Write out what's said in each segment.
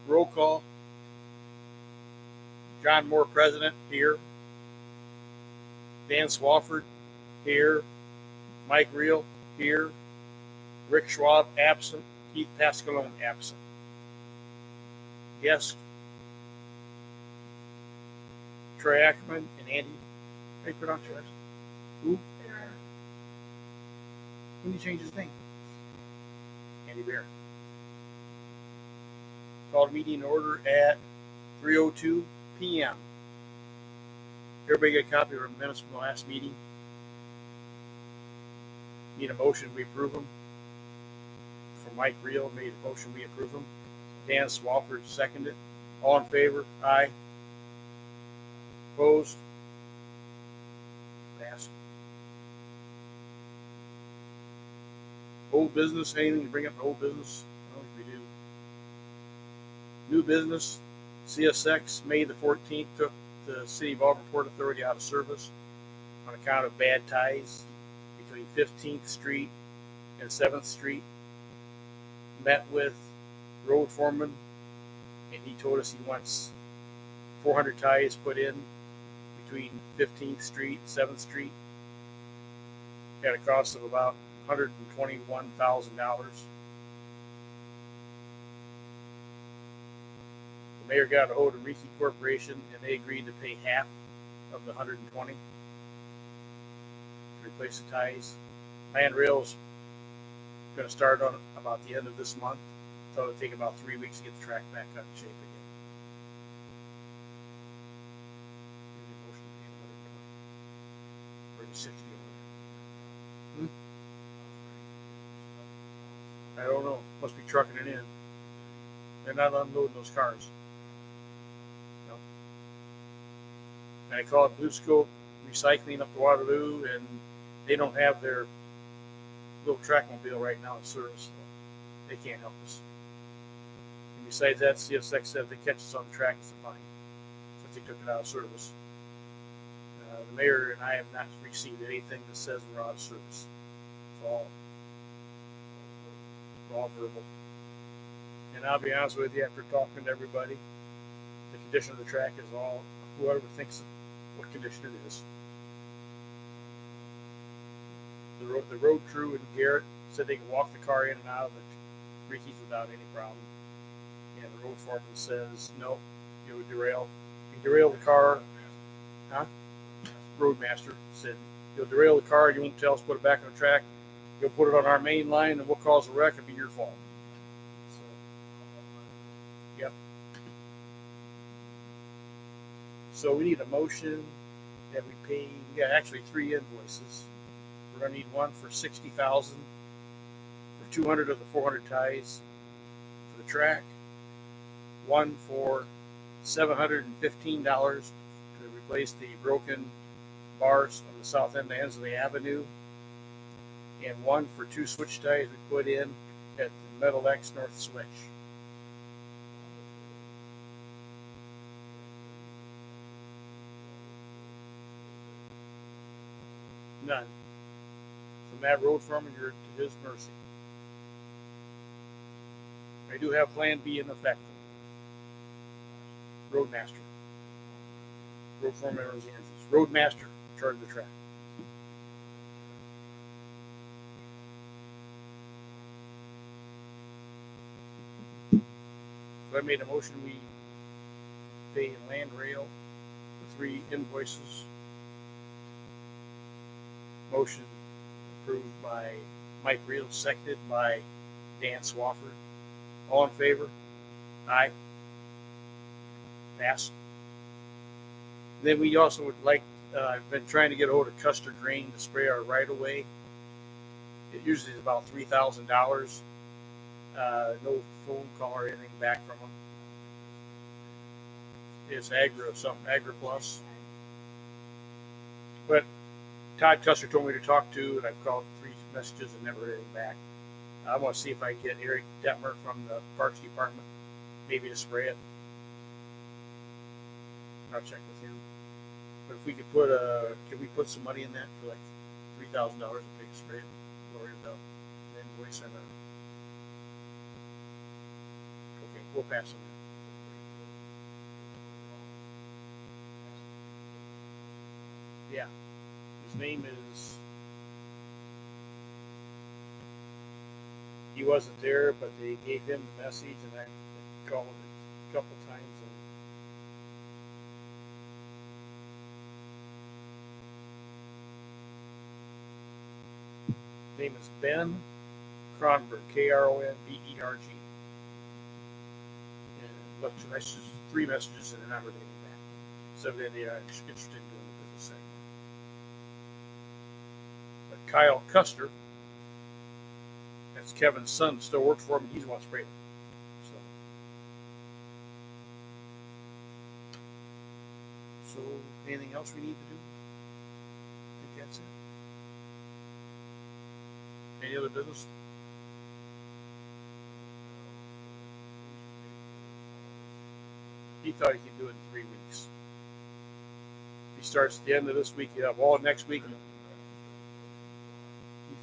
Roll call. John Moore, President, here. Dan Swafford, here. Mike Reel, here. Rick Schwab, absent. Keith Pascalone, absent. Guest, Troy Ackerman and Andy. How do you pronounce your last? Who? When did he change his name? Andy Barron. Called a meeting in order at 3:02 p.m. Everybody get a copy of our minutes from the last meeting. Need a motion, we approve them. From Mike Reel, made a motion, we approve them. Dan Swafford seconded. All in favor? Aye. Opposed? Passed. Old business, anything to bring up old business? I don't think we do. New business, CSX, May the 14th, took the City of Auburn Port Authority out of service on account of bad ties between 15th Street and 7th Street. Met with road foreman, and he told us he wants 400 ties put in between 15th Street and 7th Street at a cost of about $121,000. The mayor got a hold of Reiki Corporation, and they agreed to pay half of the 120 to replace the ties. Land Rail's going to start on about the end of this month, so it'll take about 3 weeks to get the track back up in shape again. Or 60. I don't know. Must be trucking it in. They're not unloading those cars. No. And I called Blue Scope Recycling up to Waterloo, and they don't have their little track mobile right now in service. So they can't help us. And besides that, CSX said if they catch us on the track, it's fine, since they took it out of service. The mayor and I have not received anything that says we're out of service. It's all verbal. And I'll be honest with you, after talking to everybody, the condition of the track is all whoever thinks what condition it is. The road crew in Garrett said they could walk the car in and out of the Rickies without any problem. And the road foreman says, no, it would derail. If you derail the car, Roadmaster said, you'll derail the car, you won't tell us to put it back on the track, you'll put it on our main line, and we'll cause a wreck, it'll be your fault. So, yep. So we need a motion that we pay, we got actually 3 invoices. We're going to need one for $60,000 for 200 of the 400 ties for the track, one for $715 to replace the broken bars on the south end ends of the avenue, and one for 2 switch ties we put in at the Metal X North Switch. None. From that road foreman, you're to his mercy. I do have Plan B in effect. Roadmaster. Road foreman owns the engines. Roadmaster in charge of the track. So I made a motion we pay Land Rail the 3 invoices. Motion approved by Mike Reel, seconded by Dan Swafford. All in favor? Aye. Pass. Then we also would like, I've been trying to get a hold of Custer Grain to spray our right-of-way. It usually is about $3,000. No phone call or anything back from them. It's Agri Plus. But Todd Custer told me to talk to, and I've called 3 messages and never heard anything back. I want to see if I can get Eric Detmer from the Parks Department, maybe to spray it. I'll check with him. But if we could can we put some money in that for like $3,000 to take a spray? Worry about the invoice and okay, we'll pass on that. Yeah, his name is. He wasn't there, but they gave him the message, and I called him a couple times. And his name is Ben Kronberg, Kronberg. And left 2 messages, 3 messages, and they're not really getting back. So they are interested in doing the business segment. But Kyle Custer, that's Kevin's son, still works for him, and he's the one spraying them. So, anything else we need to do? I think that's it. Any other business? He thought he could do it in 3 weeks. If he starts at the end of this week, he'll have all next week. He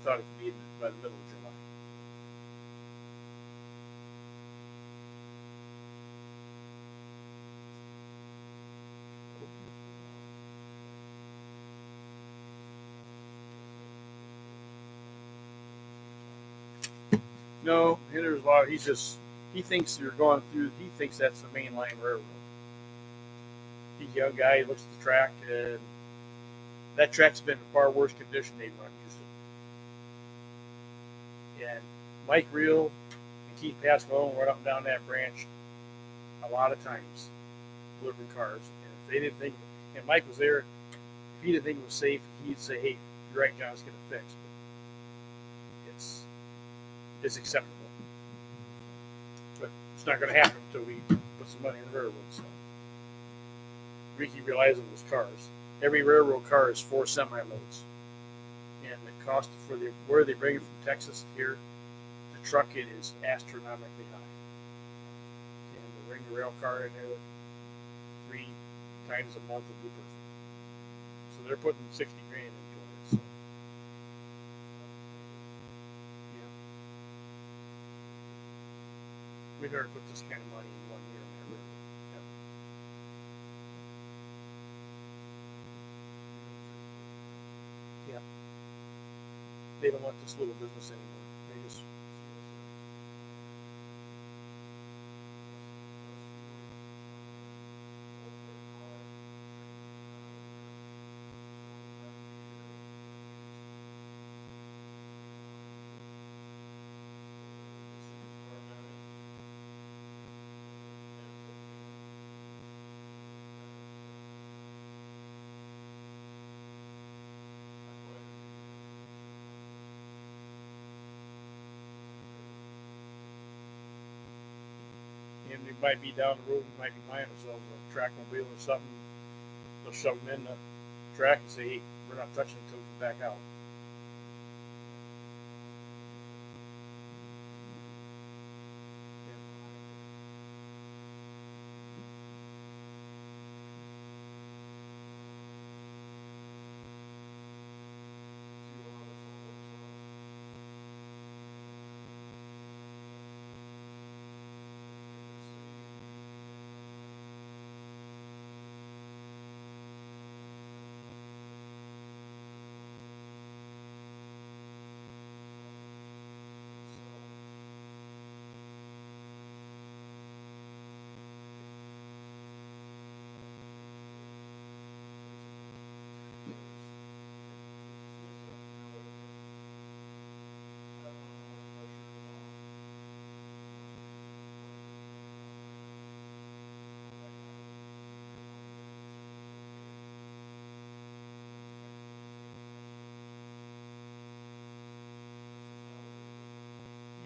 thought it could be by the middle of July. No, there's a lot. He thinks you're going through. He thinks that's the main line railroad. He's a young guy. He looks at the track, and that track's been in far worse condition than what used to. And Mike Reel and Keith Pascal went up and down that branch a lot of times, delivering cars. And if they didn't think, and Mike was there, if he didn't think it was safe, he'd say, "Hey, you're right, John, let's get it fixed." But it's acceptable. But it's not going to happen until we put some money in the railroad. So Ricky realized it was cars. Every railroad car is 4 semi-loads. And the cost for where they bring it from Texas here to truck it is astronomically high. And to bring the rail car in there 3 times a month would be perfect. So they're putting 60 grand into it. So. Yeah. We never put this kind of money in 1 year in that railroad. Yeah. They don't want this little business anymore. They just and we might be down the road, we might be buying ourselves a trackmobile or something. They'll shove them in the track and say, "Hey, we're not touching it until we come back out."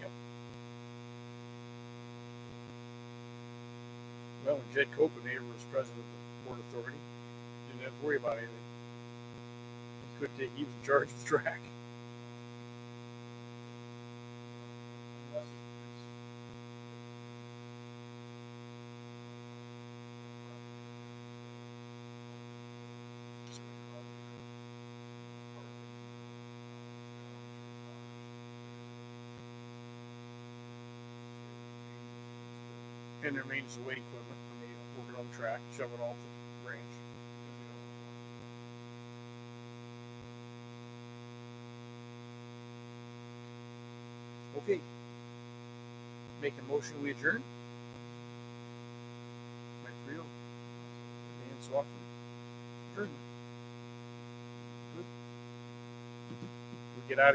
Yep. Well, when Jed Copenhaver was president of the Port Authority, didn't have to worry about anything. He was in charge of the track. And their maintenance of weight equipment. I mean, working on the track, shove it off the branch. Okay. Make a motion, we adjourn. Mike Creel, Dan Swafford. Adjournment. Good. We get out of